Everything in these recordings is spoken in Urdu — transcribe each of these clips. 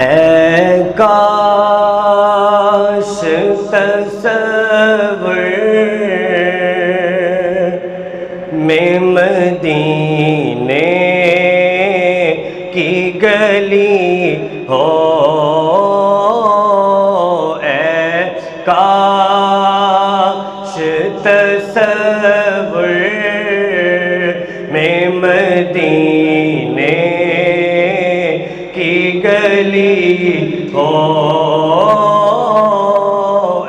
اے کاش تصور میں مدینے کی گلی ہو، اے کاش تصور میں مدینے کی گلی ہو،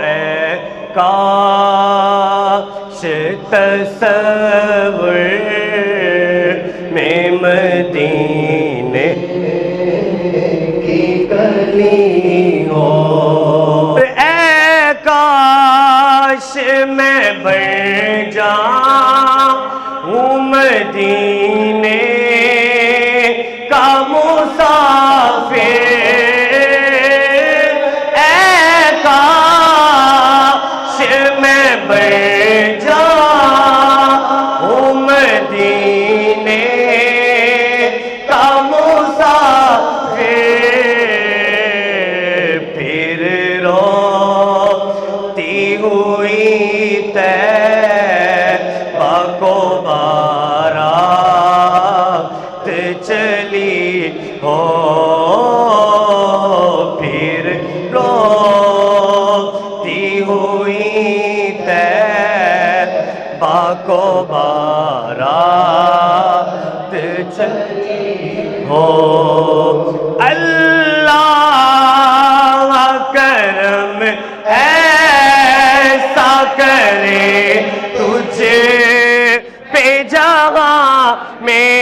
اے کاش تصور میں مدینے کی گلی ہو، اے کاش میں بن جاؤں مدینے کا مسافر، اے کاش میں بن جاؤں مدینے کا مسافر، پھر روتی ہوئی طیبہ کو بارات چلی ہو، پھر روتی ہوئی طیبہ کو بارات چلی ہو، اللہ کرم ایسا کرے تجھے پہ جہاں میں،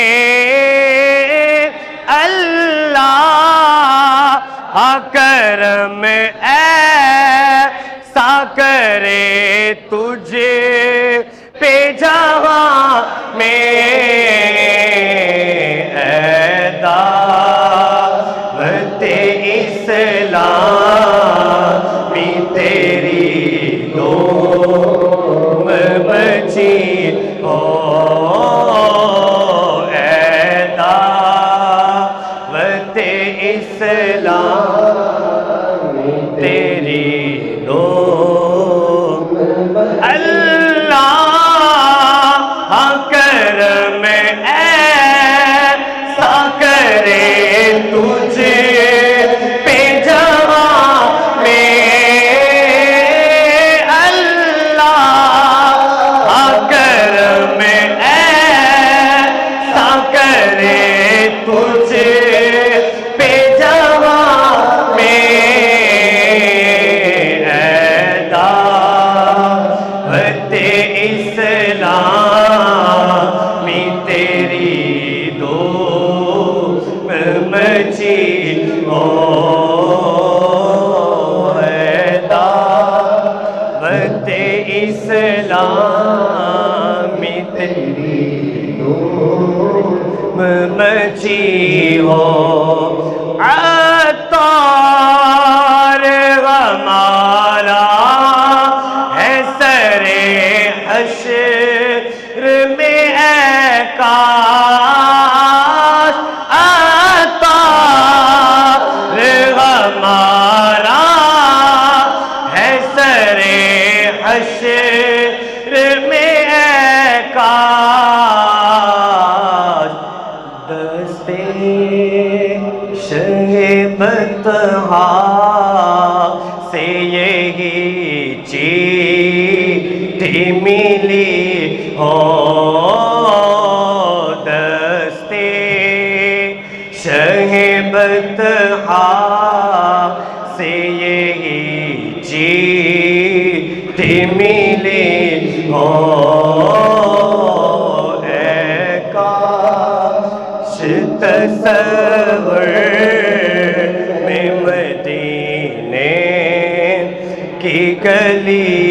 اللہ کرم ایسا کرے تجھے پہ جہاں میں، اے دعوت اسلامی تیری دوم بچی ہو، اسلام تیری دو اللہ کرم ایسا کرے تجھے پہ جہاں میں، اللہ کرم ایسا کرے تجھے اسلامی تیری دوم بچی ہو، اے دعوت اسلامی تیری دوم بچی ہو، عطار ہمارا ہے سرے حشر میں، اے کاش عطار ہمارا ہے سرے حشر میں، اے کاش دستے شہ بطحا سے یہی چیٹھی ملی ہو، دستے شہ بطحا سے یہی چیٹھی ملی ہو، اے کاش تصور میں مدینے کی گلی